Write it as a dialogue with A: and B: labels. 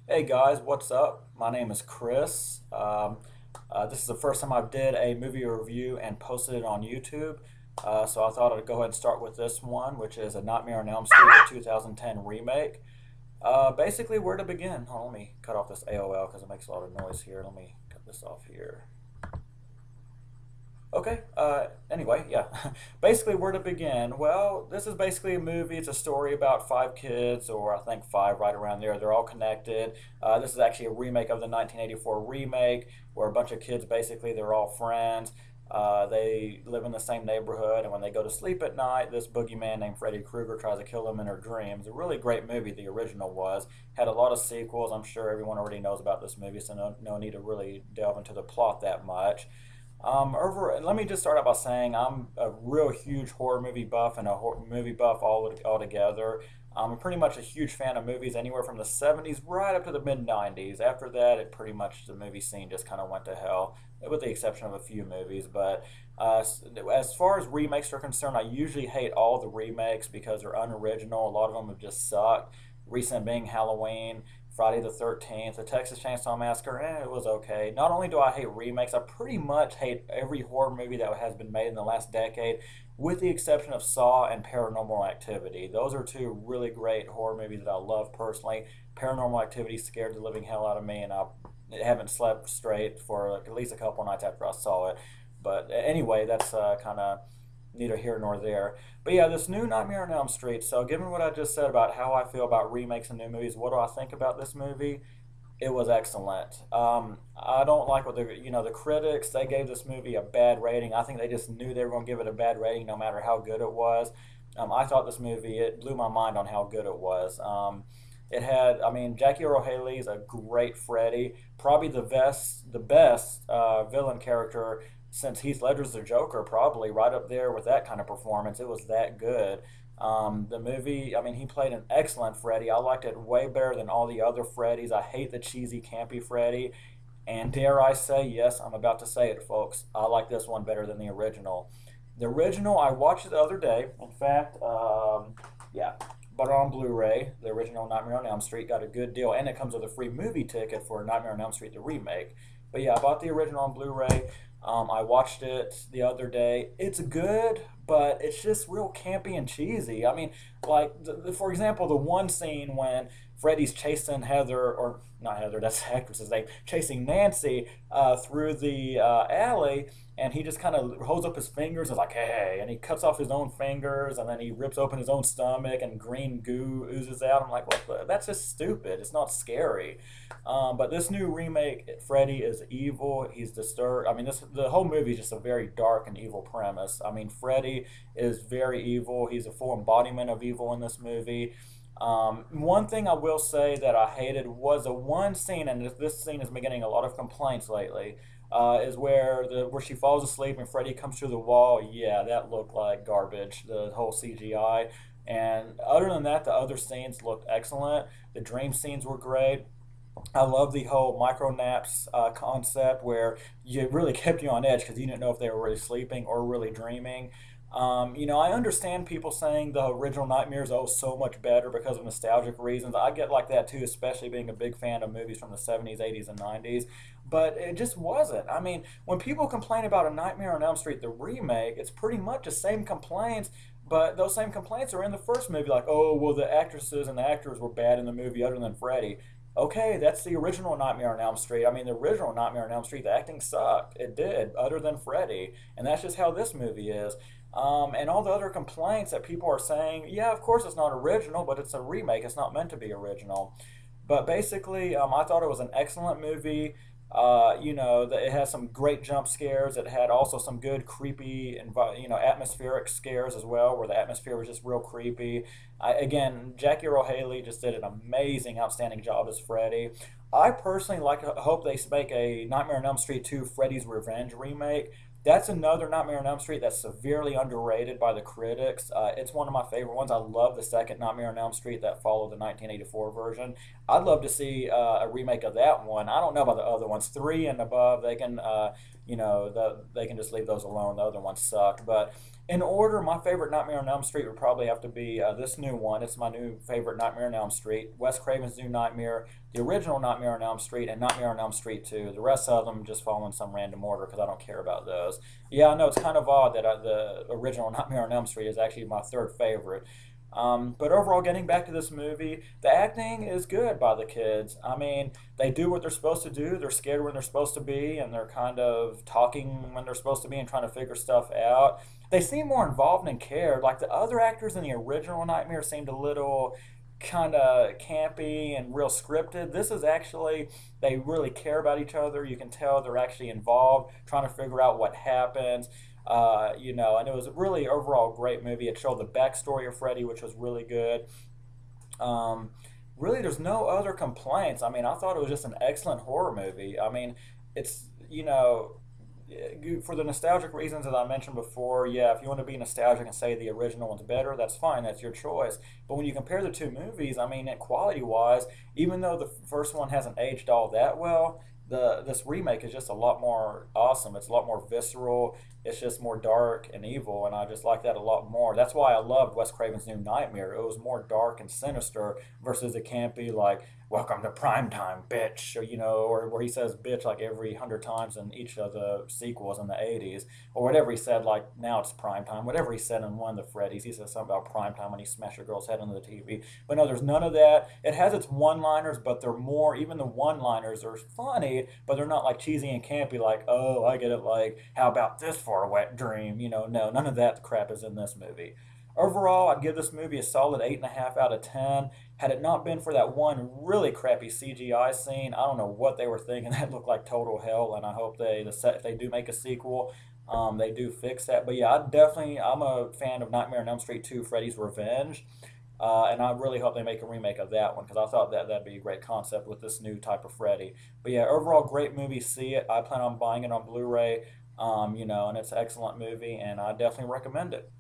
A: Hey guys, what's up? My name is Chris. This is the first time I did a movie review and posted it on YouTube. So I thought I'd go ahead and start with this one, which is A Nightmare on Elm Street, the 2010 remake. Basically, where to begin? Hold on, let me cut off this AOL because it makes a lot of noise here. Let me cut this off here. Okay. Anyway, yeah. Basically, where to begin? Well, this is basically a movie. It's a story about five kids, or I think five, right around there. They're all connected. This is actually a remake of the 1984 remake, where a bunch of kids basically they're all friends. They live in the same neighborhood, and when they go to sleep at night, this boogeyman named Freddy Krueger tries to kill them in their dreams. A really great movie. The original was had a lot of sequels. I'm sure everyone already knows about this movie, so no need to really delve into the plot that much. Let me just start out by saying I'm a real huge horror movie buff and a movie buff all together. I'm pretty much a huge fan of movies anywhere from the 70s right up to the mid 90s. After that, it pretty much the movie scene just kind of went to hell, with the exception of a few movies. But as far as remakes are concerned, I usually hate all the remakes because they're unoriginal. A lot of them have just sucked. Recent being Halloween. Friday the 13th, The Texas Chainsaw Massacre, it was okay. Not only do I hate remakes, I pretty much hate every horror movie that has been made in the last decade, with the exception of Saw and Paranormal Activity. Those are two really great horror movies that I love personally. Paranormal Activity scared the living hell out of me, and I haven't slept straight for at least a couple nights after I saw it. But anyway, that's kind of neither here nor there. But yeah, this new Nightmare on Elm Street. So, given what I just said about how I feel about remakes and new movies, what do I think about this movie? It was excellent. I don't like what the critics they gave this movie a bad rating. I think they just knew they were going to give it a bad rating no matter how good it was. I thought this movie it blew my mind on how good it was. It had, I mean, Jackie Earle Haley is a great Freddy, probably the best villain character since Heath Ledger's the Joker, probably right up there with that kind of performance. It was that good. The movie, I mean, he played an excellent Freddy. I liked it way better than all the other Freddys. I hate the cheesy, campy Freddy. And dare I say, yes, I'm about to say it, folks. I like this one better than the original. The original, I watched it the other day. In fact, yeah, but on Blu-ray, the original Nightmare on Elm Street got a good deal, and it comes with a free movie ticket for Nightmare on Elm Street the remake. But yeah, I bought the original on Blu-ray. I watched it the other day. It's good, but it's just real campy and cheesy. I mean, like for example, the one scene when Freddy's chasing Heather, or not Heather, that's the actress's name, chasing Nancy through the alley, and he just kind of holds up his fingers and is like, hey, and he cuts off his own fingers, and then he rips open his own stomach, and green goo oozes out. I'm like, what? That's just stupid. It's not scary. But this new remake, Freddy is evil. He's disturbed. I mean, the whole movie is just a very dark and evil premise. I mean, Freddy is very evil. He's a full embodiment of evil in this movie. One thing I will say that I hated was a one scene, and this scene has been getting a lot of complaints lately. Is where she falls asleep and Freddy comes through the wall. Yeah, that looked like garbage. The whole CGI. And other than that, the other scenes looked excellent. The dream scenes were great. I love the whole micro naps concept where you really kept you on edge because you didn't know if they were really sleeping or really dreaming. I understand people saying the original Nightmares oh so much better because of nostalgic reasons. I get like that too, especially being a big fan of movies from the 70s, 80s, and 90s. But it just wasn't. I mean, when people complain about A Nightmare on Elm Street, the remake, it's pretty much the same complaints. But those same complaints are in the first movie, like, oh, well, the actresses and the actors were bad in the movie other than Freddy. Okay, that's the original Nightmare on Elm Street. I mean, the original Nightmare on Elm Street, the acting sucked. It did, other than Freddy. And that's just how this movie is. And all the other complaints that people are saying, yeah, of course it's not original, but it's a remake. It's not meant to be original. But basically, I thought it was an excellent movie. It has some great jump scares. It had also some good creepy, atmospheric scares as well, where the atmosphere was just real creepy. Again, Jackie Earle Haley just did an amazing, outstanding job as Freddy. I personally hope they make a Nightmare on Elm Street 2 Freddy's Revenge remake. That's another Nightmare on Elm Street that's severely underrated by the critics. It's one of my favorite ones. I love the second Nightmare on Elm Street that followed the 1984 version. I'd love to see a remake of that one. I don't know about the other ones. Three and above, they can they can just leave those alone. The other ones sucked. But in order, my favorite Nightmare on Elm Street would probably have to be this new one. It's my new favorite Nightmare on Elm Street. Wes Craven's New Nightmare, the original Nightmare on Elm Street, and Nightmare on Elm Street 2. The rest of them just fall in some random order because I don't care about those. Yeah, I know it's kind of odd that the original Nightmare on Elm Street is actually my third favorite. But overall, getting back to this movie, the acting is good by the kids. I mean, they do what they're supposed to do. They're scared when they're supposed to be, and they're kind of talking when they're supposed to be and trying to figure stuff out. They seem more involved and cared. Like the other actors in the original Nightmare seemed a little kind of campy and real scripted. This is actually, they really care about each other. You can tell they're actually involved, trying to figure out what happens. And it was a really overall great movie. It showed the backstory of Freddy, which was really good. Um, Really, there's no other complaints. I mean, I thought it was just an excellent horror movie. I mean, it's, for the nostalgic reasons that I mentioned before, yeah, if you want to be nostalgic and say the original one's better, that's fine. That's your choice. But when you compare the two movies, I mean, quality wise, even though the first one hasn't aged all that well, this remake is just a lot more awesome. It's a lot more visceral. It's just more dark and evil, and I just like that a lot more. That's why I loved Wes Craven's New Nightmare. It was more dark and sinister versus it can't be like "Welcome to primetime, bitch," or where he says "bitch" like every 100 times in each of the sequels in the '80s, or whatever he said. Like now it's primetime. Whatever he said in one of the Freddy's, he said something about primetime when he smashed a girl's head into the TV. But no, there's none of that. It has its one-liners, but they're more. Even the one-liners are funny, but they're not like cheesy and campy. Like, oh, I get it. Like, how about this for a wet dream? No, none of that crap is in this movie. Overall, I'd give this movie a solid 8.5 out of 10. Had it not been for that one really crappy CGI scene, I don't know what they were thinking. That looked like total hell, and I hope if they do make a sequel, they do fix that. But yeah, I'm a fan of Nightmare on Elm Street 2: Freddy's Revenge. And I really hope they make a remake of that one because I thought that'd be a great concept with this new type of Freddy. But yeah, overall, great movie. See it. I plan on buying it on Blu-ray. And it's an excellent movie, and I definitely recommend it.